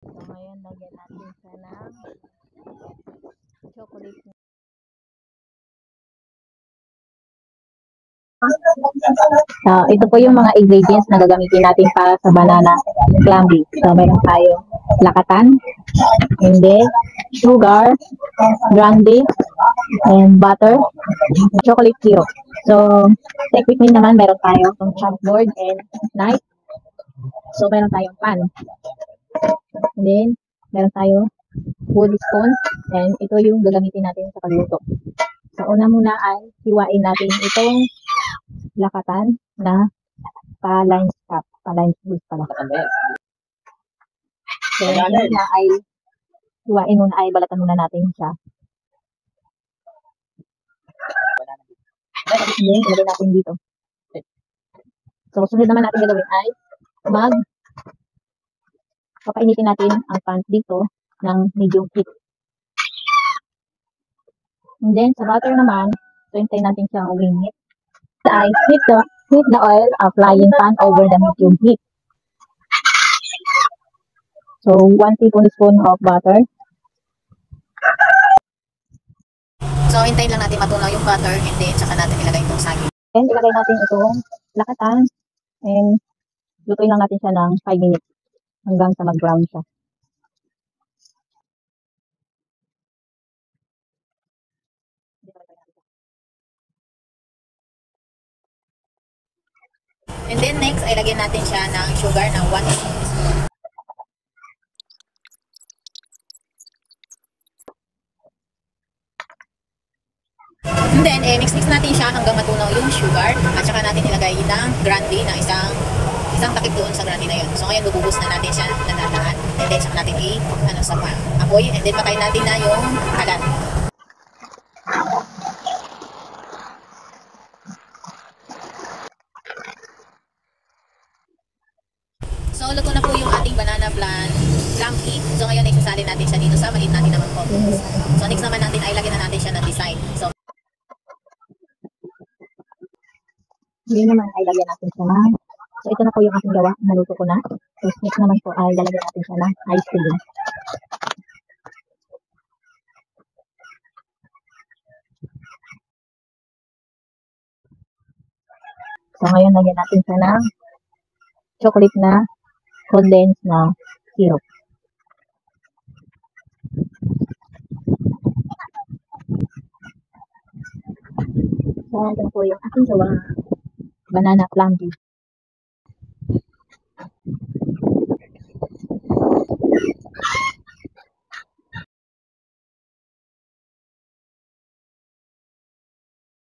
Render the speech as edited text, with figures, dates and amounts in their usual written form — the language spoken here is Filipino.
So, ngayon, lagyan natin siya ng chocolate. Ito po yung mga ingredients na gagamitin natin para sa banana flambe. So, meron tayong lakatan, and then sugar, brandy, and butter, chocolate syrup. So, sa equipment naman, meron tayong chalkboard and knife. So, meron tayong pan. And then, meron tayong wood spoon. And ito yung gagamitin natin sa pagluto. So, una muna ay hiwain natin itong lakatan na pa-lines cup. Pa-lines juice pala. So, yun na ay hiwain muna ay balatan muna natin siya. And then, ilagay natin dito. So, sunod naman natin gagawin ay papainitin natin ang pan dito ng medium heat. And then, sa butter naman, so hintayin natin siyang uminit. Ay heat the oil of frying pan over the medium heat. So, 1 tablespoon of butter. So, hintayin lang natin matunaw yung butter and then saka natin ilagay itong saging. Then, ilagay natin itong lakatan and lutuin lang natin siya ng 5 minutes hanggang sa mag-brown siya. And then next, ay lagyan natin siya ng sugar ng 1 teaspoon. And then, mix natin siya hanggang matunaw yung sugar. At saka natin ilagay ng brandy na isang takip doon sa brandy na yun. So ngayon, bububos na natin siya na lahat. And then, saka natin sa apoy. And then, patayin natin na yung kalan. So, luto na po yung ating banana flambe. So, ngayon, isasalin natin siya dito sa maliit natin naman po. So, next naman natin ay lagyan na natin siya ng design. So, Hindi naman ay lagyan natin siya ng, so ito na po yung aking gawa, naluto ko na. So next naman po ay lalagyan natin siya ng ice cream. So ngayon lagyan natin siya ng chocolate na condensed na syrup. So ito na po yung aking gawa, banana flambe.